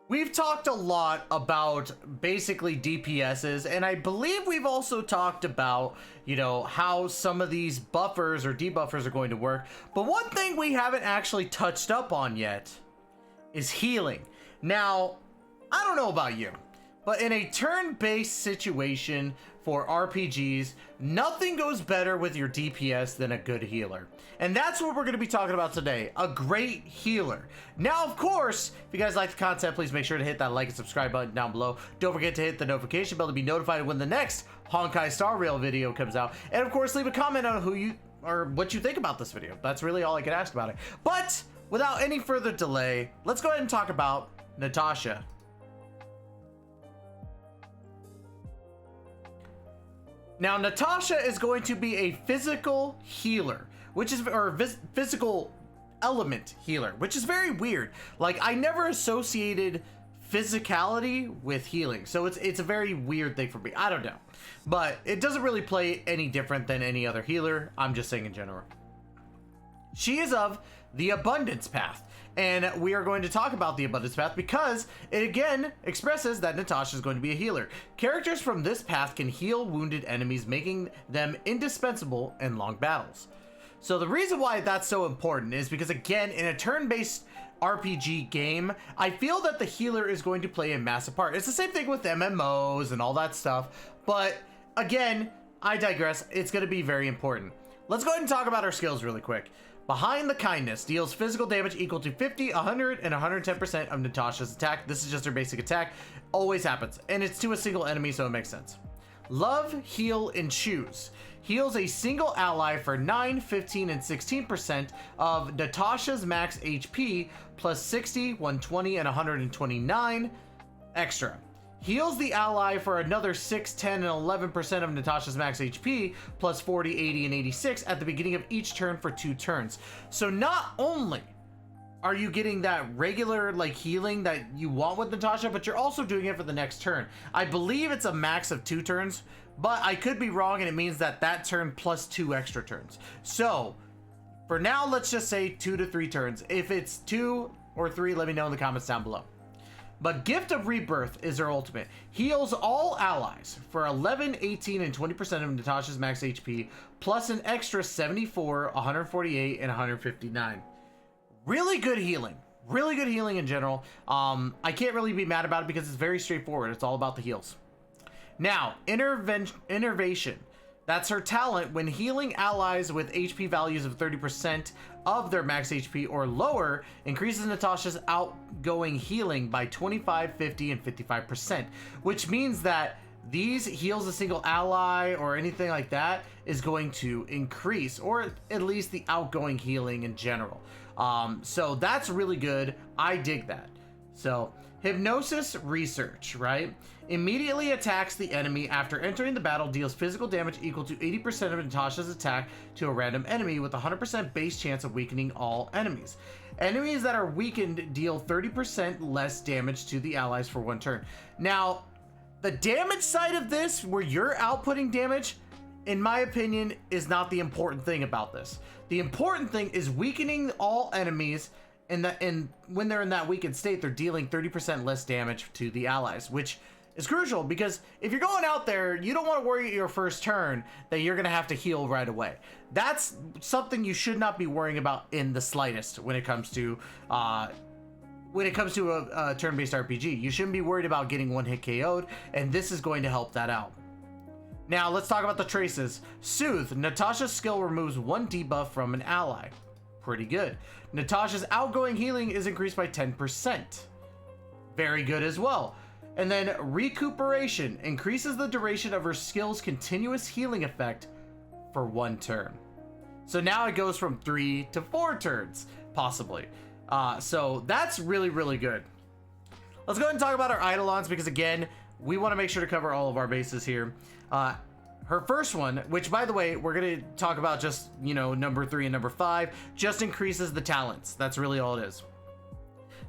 We've talked a lot about basically DPSs, and I believe we've also talked about, you know, how some of these buffers or debuffers are going to work. But one thing we haven't actually touched up on yet is healing. Now, I don't know about you, but in a turn-based situation for RPGs, nothing goes better with your DPS than a good healer. And that's what we're going to be talking about today, a great healer. Now, of course, if you guys like the content, please make sure to hit that like and subscribe button down below. Don't forget to hit the notification bell to be notified when the next Honkai Star Rail video comes out. And of course, leave a comment on who you or what you think about this video. That's really all I can ask about it. But without any further delay, let's go ahead and talk about Natasha. Now, Natasha is going to be a physical healer, which is, or physical element healer, which is very weird. Like, I never associated physicality with healing, so it's a very weird thing for me. I don't know, but it doesn't really play any different than any other healer. I'm just saying in general. She is of the Abundance Path, and we are going to talk about the Abundance Path because it again expresses that Natasha is going to be a healer. Characters from this path can heal wounded enemies, making them indispensable in long battles. So the reason why that's so important is because, again, in a turn-based RPG game, I feel that the healer is going to play a massive part. It's the same thing with MMOs and all that stuff, but again, I digress. It's going to be very important. Let's go ahead and talk about our skills really quick. Behind the Kindness deals physical damage equal to 50, 100, and 110% of Natasha's attack. This is just her basic attack. Always happens. And it's to a single enemy, so it makes sense. Love, Heal, and Choose heals a single ally for 9, 15, and 16% of Natasha's max HP, plus 60, 120, and 129 extra. Heals the ally for another 6, 10, and 11% of Natasha's max HP, plus 40, 80, and 86 at the beginning of each turn for 2 turns. So not only are you getting that regular like healing that you want with Natasha, but you're also doing it for the next turn. I believe it's a max of 2 turns, but I could be wrong, and it means that turn plus 2 extra turns. So for now, let's just say 2 to 3 turns. If it's 2 or 3, let me know in the comments down below. But Gift of Rebirth is her ultimate. Heals all allies for 11, 18, and 20% of Natasha's max HP, plus an extra 74, 148, and 159. Really good healing. Really good healing in general. I can't really be mad about it because it's very straightforward. It's all about the heals. Now, Innervation. That's her talent when healing allies with HP values of 30% of their max HP or lower, increases Natasha's outgoing healing by 25, 50, and 55%, which means that these heals a single ally or anything like that is going to increase, or at least the outgoing healing in general. So that's really good. I dig that. So Hypnosis Research, right? Immediately attacks the enemy after entering the battle, deals physical damage equal to 80% of Natasha's attack to a random enemy with a 100% base chance of weakening all enemies. Enemies that are weakened deal 30% less damage to the allies for 1 turn. Now, the damage side of this, where you're outputting damage, in my opinion, is not the important thing about this. The important thing is weakening all enemies, and when they're in that weakened state, they're dealing 30% less damage to the allies, which is crucial because if you're going out there, you don't want to worry your first turn that you're going to have to heal right away. That's something you should not be worrying about in the slightest when it comes to a turn-based RPG. You shouldn't be worried about getting 1-hit KO'd, and this is going to help that out. Now, let's talk about the traces. Soothe. Natasha's skill removes 1 debuff from an ally. Pretty good. Natasha's outgoing healing is increased by 10%. Very good as well. And then Recuperation increases the duration of her skill's continuous healing effect for 1 turn. So now it goes from 3 to 4 turns, possibly. So that's really, really good. Let's go ahead and talk about our Eidolons because, again, we want to make sure to cover all of our bases here. Her first one, which, by the way, we're going to talk about just, number 3 and number 5, just increases the talents. That's really all it is.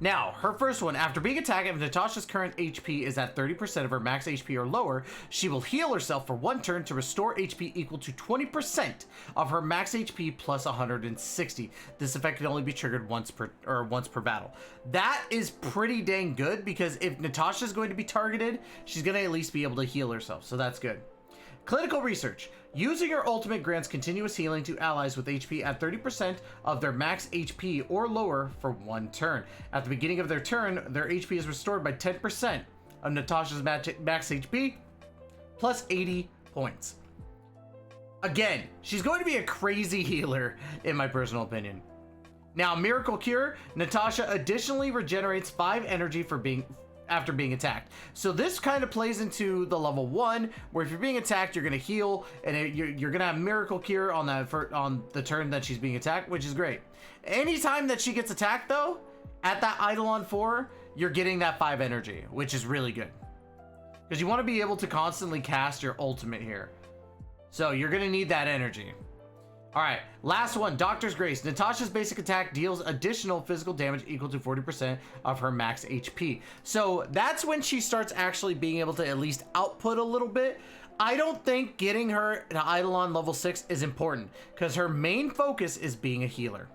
Now, her first one, after being attacked, if Natasha's current HP is at 30% of her max HP or lower, she will heal herself for 1 turn to restore HP equal to 20% of her max HP plus 160. This effect can only be triggered once per battle. That is pretty dang good, because if Natasha's going to be targeted, she's going to at least be able to heal herself, so that's good. Clinical research. Using her ultimate grants continuous healing to allies with HP at 30% of their max HP or lower for 1 turn. At the beginning of their turn, their HP is restored by 10% of Natasha's max HP plus 80 points. Again, she's going to be a crazy healer in my personal opinion. Now, Miracle Cure. Natasha additionally regenerates 5 energy after being attacked. So this kind of plays into the level 1, where if you're being attacked, you're going to heal, and you're going to have Miracle Cure on the turn that she's being attacked, which is great. Anytime that she gets attacked, though, at that Eidolon 4, you're getting that 5 energy, which is really good. Because you want to be able to constantly cast your ultimate here. So you're going to need that energy. Alright, last one, Doctor's Grace. Natasha's basic attack deals additional physical damage equal to 40% of her max HP. So that's when she starts actually being able to at least output a little bit. I don't think getting her to Eidolon level 6 is important, because her main focus is being a healer.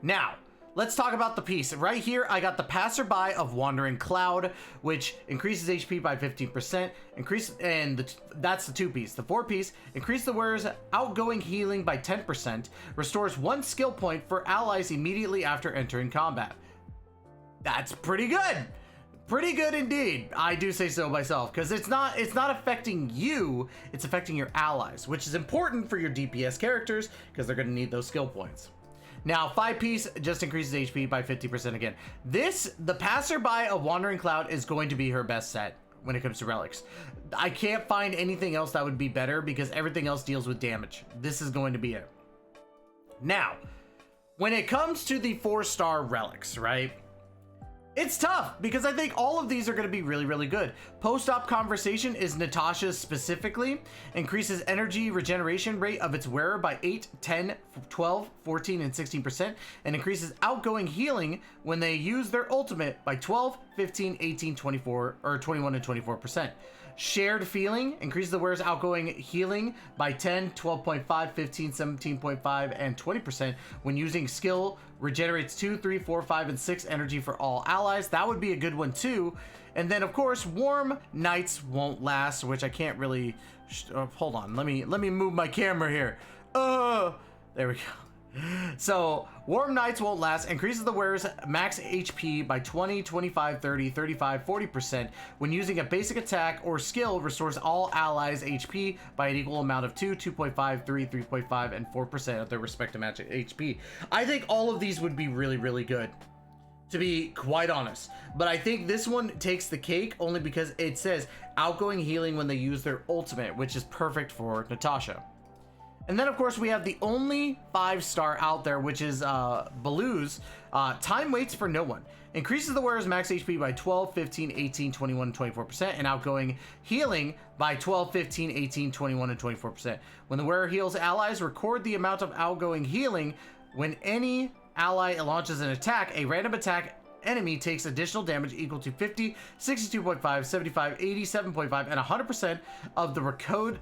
Now, let's talk about the piece. Right here, I got the Passerby of Wandering Cloud, which increases HP by 15%. That's the 2-piece. The 4-piece increases the wearer's outgoing healing by 10%. Restores 1 skill point for allies immediately after entering combat. That's pretty good. Pretty good indeed. I do say so myself, because it's not affecting you, it's affecting your allies, which is important for your DPS characters, because they're going to need those skill points. Now, 5-piece just increases HP by 50% again. The Passerby of Wandering Cloud is going to be her best set when it comes to relics. I can't find anything else that would be better, because everything else deals with damage. This is going to be it. Now, when it comes to the 4-star relics, right? It's tough, because I think all of these are going to be really, really good. Post-op Conversation is Natasha's specifically. Increases energy regeneration rate of its wearer by 8, 10, 12, 14, and 16%. And increases outgoing healing when they use their ultimate by 12, 15, 18, 24, or 21 and 24%. Shared Feeling increases the wearer's outgoing healing by 10, 12.5, 15, 17.5, and 20% when using skill. Regenerates 2, 3, 4, 5, and 6 energy for all allies. That would be a good one too. And then of course, Warm Nights Won't Last, which I can't really hold on, let me move my camera here. There we go. So, Warm Nights Won't Last increases the wearer's max HP by 20, 25, 30, 35, 40% when using a basic attack or skill. Restores all allies' HP by an equal amount of 2, 2.5, 3, 3.5, and 4% of their respective match HP. I think all of these would be really, really good, to be quite honest. But I think this one takes the cake only because it says outgoing healing when they use their ultimate, which is perfect for Natasha. And then, of course, we have the only 5-star out there, which is Baloo's Time Waits for No One. Increases the wearer's max HP by 12, 15, 18, 21, and 24%, and outgoing healing by 12, 15, 18, 21, and 24%. When the wearer heals allies, record the amount of outgoing healing. When any ally launches an attack, a random attack enemy takes additional damage equal to 50, 62.5, 75, 87.5, and 100% of the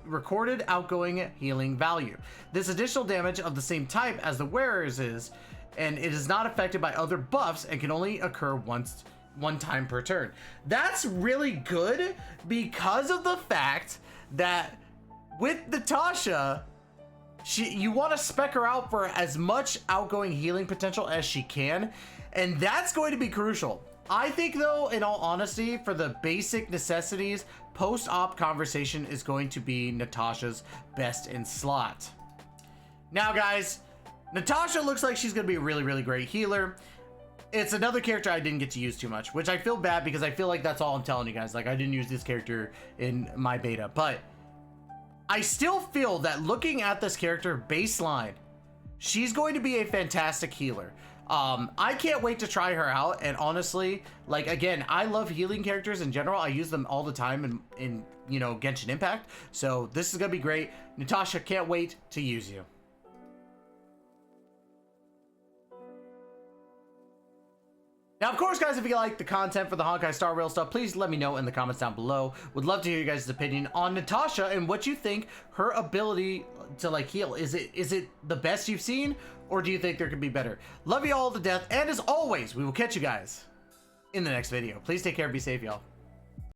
recorded outgoing healing value. This additional damage of the same type as the wearer's is, and it is not affected by other buffs and can only occur one time per turn. That's really good, because of the fact that with Natasha, you want to spec her out for as much outgoing healing potential as she can, and that's going to be crucial. I think, though, in all honesty, for the basic necessities, Post-Op Conversation is going to be Natasha's best in slot. Now, guys, Natasha looks like she's going to be a really, really great healer. It's another character I didn't get to use too much, which I feel bad, because I feel like that's all I'm telling you guys. Like, I didn't use this character in my beta, but I still feel that looking at this character baseline, she's going to be a fantastic healer. I can't wait to try her out, and honestly, like, again, I love healing characters in general. I use them all the time in you know, Genshin Impact, so this is gonna be great. Natasha, can't wait to use you. Now, of course, guys, if you like the content for the Honkai Star Rail stuff, please let me know in the comments down below. Would love to hear you guys' opinion on Natasha and what you think her ability to like heal. Is it the best you've seen, or do you think there could be better? Love you all to death, and as always, we will catch you guys in the next video. Please take care and be safe, y'all.